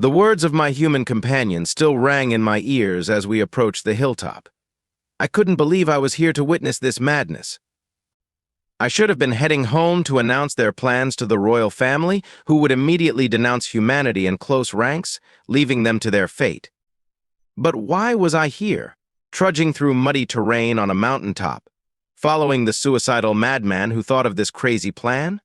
The words of my human companion still rang in my ears as we approached the hilltop. I couldn't believe I was here to witness this madness. I should have been heading home to announce their plans to the royal family, who would immediately denounce humanity in close ranks, leaving them to their fate. But why was I here, trudging through muddy terrain on a mountaintop, following the suicidal madman who thought of this crazy plan?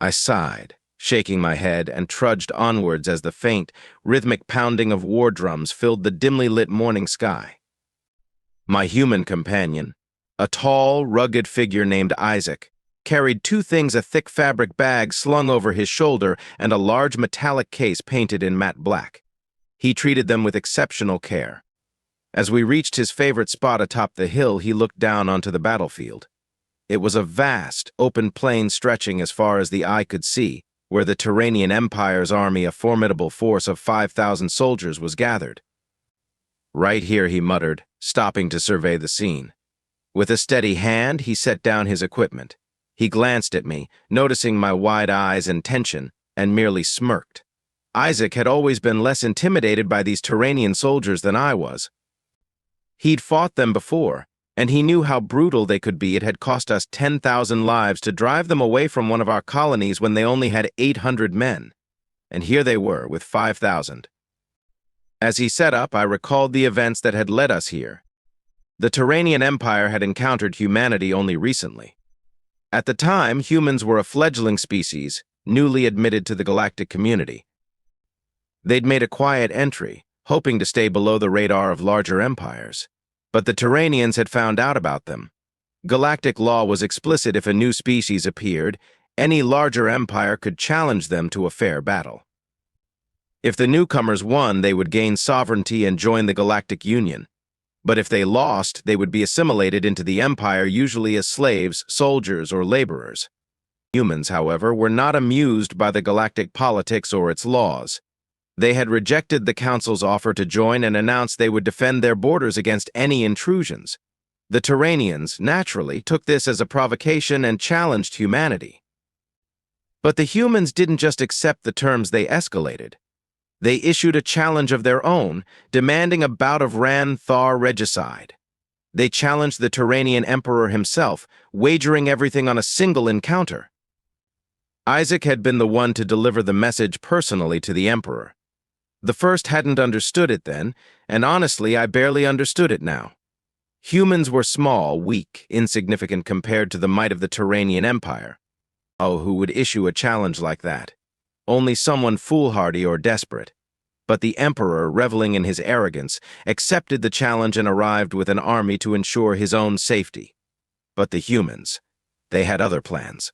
I sighed, shaking my head, and trudged onwards as the faint, rhythmic pounding of war drums filled the dimly lit morning sky. My human companion, a tall, rugged figure named Isaac, carried two things: a thick fabric bag slung over his shoulder and a large metallic case painted in matte black. He treated them with exceptional care. As we reached his favorite spot atop the hill, he looked down onto the battlefield. It was a vast, open plain stretching as far as the eye could see, where the Turanian Empire's army, a formidable force of 5,000 soldiers, was gathered. "Right here," he muttered, stopping to survey the scene. With a steady hand, he set down his equipment. He glanced at me, noticing my wide eyes and tension, and merely smirked. Isaac had always been less intimidated by these Turanian soldiers than I was. He'd fought them before, and he knew how brutal they could be. It had cost us 10,000 lives to drive them away from one of our colonies when they only had 800 men. And here they were, with 5,000. As he set up, I recalled the events that had led us here. The Turanian Empire had encountered humanity only recently. At the time, humans were a fledgling species, newly admitted to the galactic community. They'd made a quiet entry, hoping to stay below the radar of larger empires. But the Turanians had found out about them. Galactic law was explicit: if a new species appeared, any larger empire could challenge them to a fair battle. If the newcomers won, they would gain sovereignty and join the Galactic Union. But if they lost, they would be assimilated into the empire, usually as slaves, soldiers, or laborers. Humans, however, were not amused by the galactic politics or its laws. They had rejected the Council's offer to join and announced they would defend their borders against any intrusions. The Turanians, naturally, took this as a provocation and challenged humanity. But the humans didn't just accept the terms, they escalated. They issued a challenge of their own, demanding a bout of Ran-Thar regicide. They challenged the Turanian Emperor himself, wagering everything on a single encounter. Isaac had been the one to deliver the message personally to the Emperor. The first hadn't understood it then, and honestly, I barely understood it now. Humans were small, weak, insignificant compared to the might of the Turanian Empire. Oh, who would issue a challenge like that? Only someone foolhardy or desperate. But the Emperor, reveling in his arrogance, accepted the challenge and arrived with an army to ensure his own safety. But the humans, they had other plans.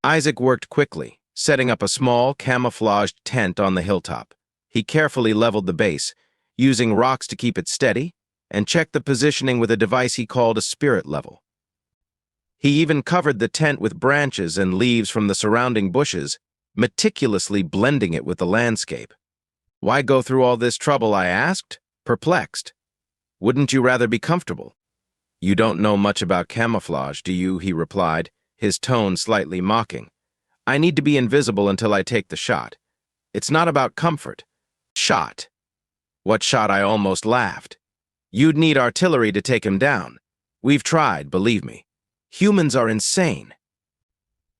Isaac worked quickly, setting up a small, camouflaged tent on the hilltop. He carefully leveled the base, using rocks to keep it steady, and checked the positioning with a device he called a spirit level. He even covered the tent with branches and leaves from the surrounding bushes, meticulously blending it with the landscape. "Why go through all this trouble?" I asked, perplexed. "Wouldn't you rather be comfortable?" "You don't know much about camouflage, do you?" he replied, his tone slightly mocking. "I need to be invisible until I take the shot. It's not about comfort." "Shot? What shot?" I almost laughed. "You'd need artillery to take him down. We've tried, believe me. Humans are insane."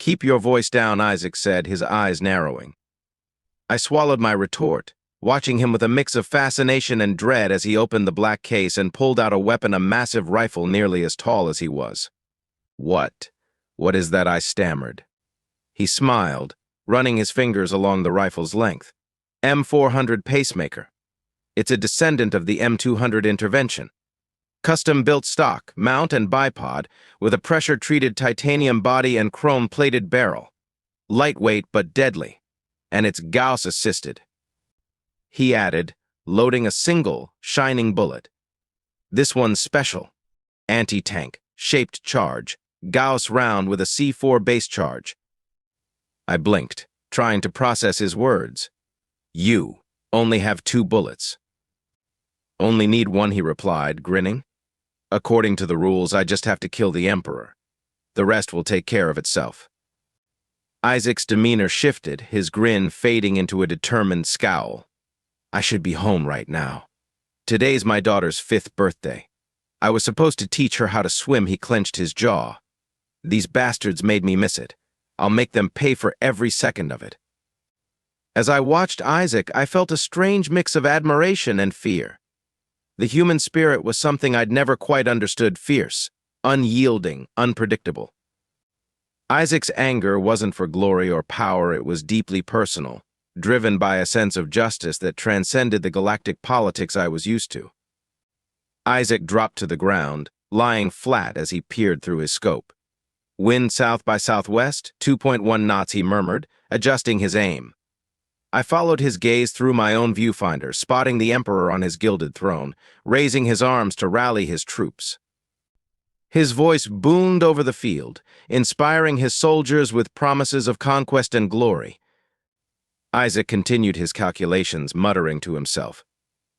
"Keep your voice down," Isaac said, his eyes narrowing. I swallowed my retort, watching him with a mix of fascination and dread as he opened the black case and pulled out a weapon, a massive rifle nearly as tall as he was. What is that?" I stammered. He smiled, running his fingers along the rifle's length. "M400 pacemaker. It's a descendant of the M200 intervention. Custom-built stock, mount and bipod, with a pressure-treated titanium body and chrome-plated barrel. Lightweight but deadly. And it's Gauss-assisted," he added, loading a single, shining bullet. "This one's special. Anti-tank, shaped charge, Gauss round with a C4 base charge." I blinked, trying to process his words. "You only have 2 bullets." "Only need 1, he replied, grinning. "According to the rules, I just have to kill the Emperor. The rest will take care of itself." Isaac's demeanor shifted, his grin fading into a determined scowl. I should be home right now. Today's my daughter's 5th birthday. I was supposed to teach her how to swim. He clenched his jaw. These bastards made me miss it. I'll make them pay for every second of it. As I watched Isaac, I felt a strange mix of admiration and fear. The human spirit was something I'd never quite understood: fierce, unyielding, unpredictable. Isaac's anger wasn't for glory or power, it was deeply personal, driven by a sense of justice that transcended the galactic politics I was used to. Isaac dropped to the ground, lying flat as he peered through his scope. Wind south by southwest, 2.1 knots, he murmured, adjusting his aim. I followed his gaze through my own viewfinder, spotting the Emperor on his gilded throne, raising his arms to rally his troops. His voice boomed over the field, inspiring his soldiers with promises of conquest and glory. Isaac continued his calculations, muttering to himself.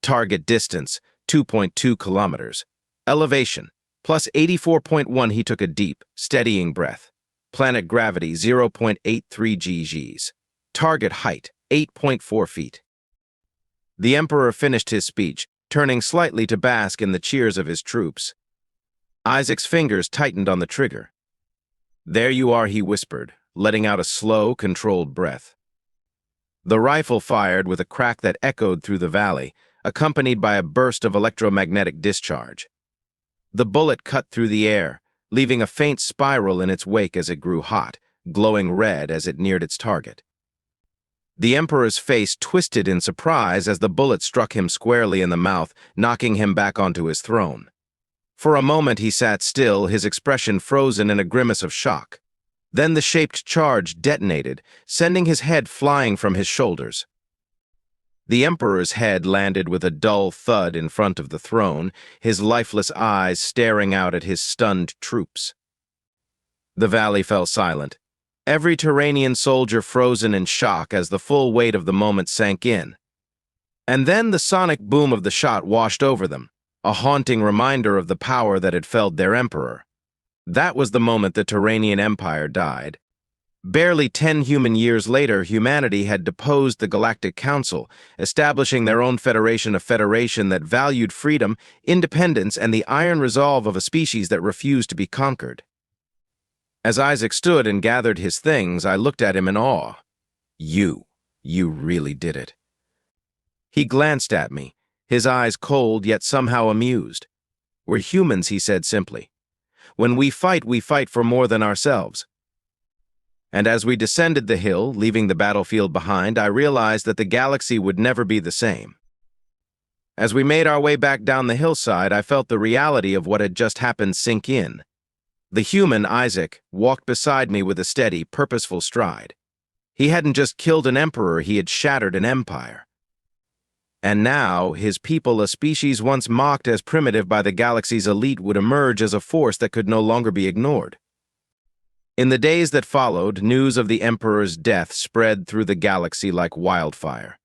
Target distance, 2.2 kilometers. Elevation, plus 84.1. He took a deep, steadying breath. Planet gravity, 0.83 GGs. Target height, 8.4 feet. The Emperor finished his speech, turning slightly to bask in the cheers of his troops. Isaac's fingers tightened on the trigger. There you are, he whispered, letting out a slow, controlled breath. The rifle fired with a crack that echoed through the valley, accompanied by a burst of electromagnetic discharge. The bullet cut through the air, leaving a faint spiral in its wake as it grew hot, glowing red as it neared its target. The Emperor's face twisted in surprise as the bullet struck him squarely in the mouth, knocking him back onto his throne. For a moment he sat still, his expression frozen in a grimace of shock. Then the shaped charge detonated, sending his head flying from his shoulders. The Emperor's head landed with a dull thud in front of the throne, his lifeless eyes staring out at his stunned troops. The valley fell silent, every Terranian soldier frozen in shock as the full weight of the moment sank in. And then the sonic boom of the shot washed over them, a haunting reminder of the power that had felled their Emperor. That was the moment the Terranian Empire died. Barely 10 human years later, humanity had deposed the Galactic Council, establishing their own federation, a federation that valued freedom, independence, and the iron resolve of a species that refused to be conquered. As Isaac stood and gathered his things, I looked at him in awe. You really did it. He glanced at me, his eyes cold yet somehow amused. We're humans, he said simply. When we fight for more than ourselves. And as we descended the hill, leaving the battlefield behind, I realized that the galaxy would never be the same. As we made our way back down the hillside, I felt the reality of what had just happened sink in. The human, Isaac, walked beside me with a steady, purposeful stride. He hadn't just killed an emperor, he had shattered an empire. And now, his people, a species once mocked as primitive by the galaxy's elite, would emerge as a force that could no longer be ignored. In the days that followed, news of the Emperor's death spread through the galaxy like wildfire.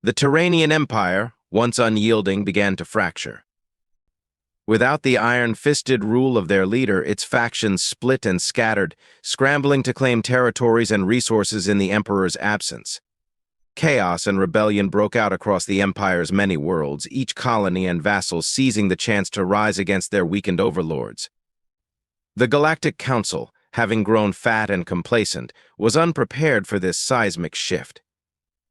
The Terranian Empire, once unyielding, began to fracture. Without the iron-fisted rule of their leader, its factions split and scattered, scrambling to claim territories and resources in the Emperor's absence. Chaos and rebellion broke out across the Empire's many worlds, each colony and vassal seizing the chance to rise against their weakened overlords. The Galactic Council, having grown fat and complacent, was unprepared for this seismic shift.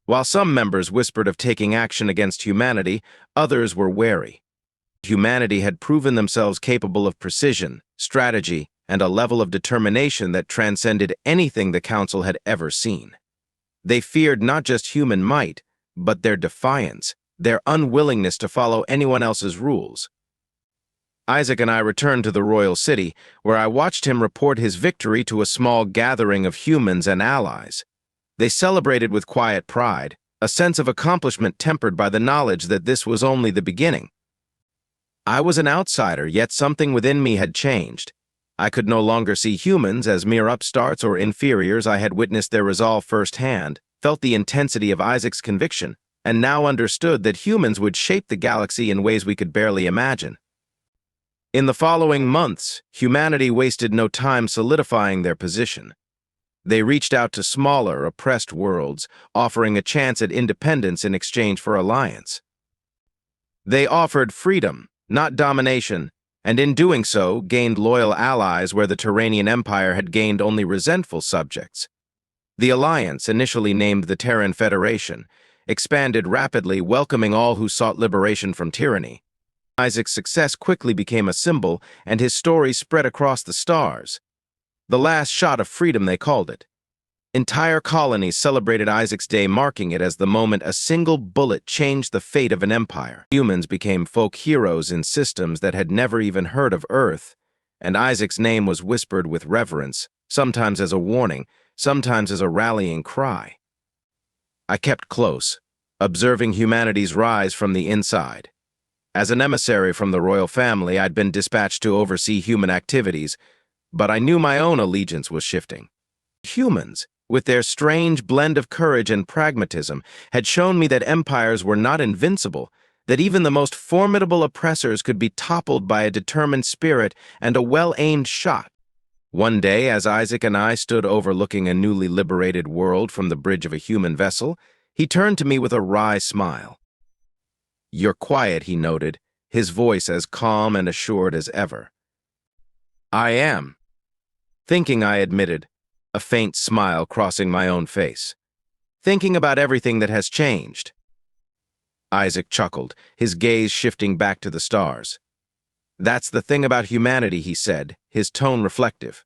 While some members whispered of taking action against humanity, others were wary. Humanity had proven themselves capable of precision, strategy, and a level of determination that transcended anything the Council had ever seen. They feared not just human might, but their defiance, their unwillingness to follow anyone else's rules. Isaac and I returned to the royal city, where I watched him report his victory to a small gathering of humans and allies. They celebrated with quiet pride, a sense of accomplishment tempered by the knowledge that this was only the beginning. I was an outsider, yet something within me had changed. I could no longer see humans as mere upstarts or inferiors. I had witnessed their resolve firsthand, felt the intensity of Isaac's conviction, and now understood that humans would shape the galaxy in ways we could barely imagine. In the following months, humanity wasted no time solidifying their position. They reached out to smaller, oppressed worlds, offering a chance at independence in exchange for alliance. They offered freedom, not domination, and in doing so, gained loyal allies where the Terranian Empire had gained only resentful subjects. The alliance, initially named the Terran Federation, expanded rapidly, welcoming all who sought liberation from tyranny. Isaac's success quickly became a symbol, and his story spread across the stars. The last shot of freedom, they called it. Entire colonies celebrated Isaac's day, marking it as the moment a single bullet changed the fate of an empire. Humans became folk heroes in systems that had never even heard of Earth, and Isaac's name was whispered with reverence, sometimes as a warning, sometimes as a rallying cry. I kept close, observing humanity's rise from the inside. As an emissary from the royal family, I'd been dispatched to oversee human activities, but I knew my own allegiance was shifting. Humans, with their strange blend of courage and pragmatism, had shown me that empires were not invincible, that even the most formidable oppressors could be toppled by a determined spirit and a well-aimed shot. One day, as Isaac and I stood overlooking a newly liberated world from the bridge of a human vessel, he turned to me with a wry smile. "You're quiet," he noted, his voice as calm and assured as ever. "I am," thinking, I admitted, a faint smile crossing my own face. "Thinking about everything that has changed." Isaac chuckled, his gaze shifting back to the stars. "That's the thing about humanity," he said, his tone reflective.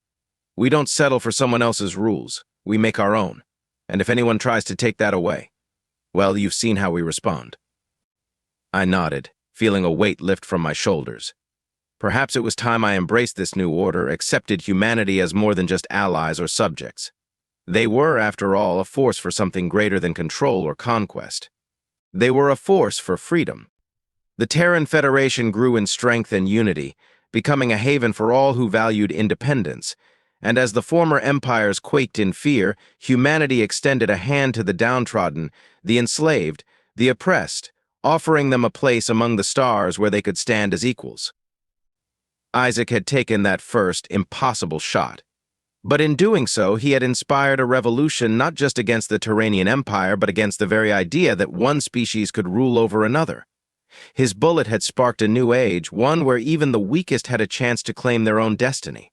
"We don't settle for someone else's rules. We make our own. And if anyone tries to take that away, well, you've seen how we respond." I nodded, feeling a weight lift from my shoulders. Perhaps it was time I embraced this new order, accepted humanity as more than just allies or subjects. They were, after all, a force for something greater than control or conquest. They were a force for freedom. The Terran Federation grew in strength and unity, becoming a haven for all who valued independence, and as the former empires quaked in fear, humanity extended a hand to the downtrodden, the enslaved, the oppressed, offering them a place among the stars where they could stand as equals. Isaac had taken that first, impossible shot. But in doing so, he had inspired a revolution not just against the Terranian Empire, but against the very idea that one species could rule over another. His bullet had sparked a new age, one where even the weakest had a chance to claim their own destiny.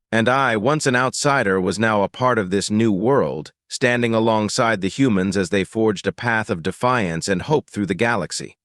And I, once an outsider, was now a part of this new world, standing alongside the humans as they forged a path of defiance and hope through the galaxy.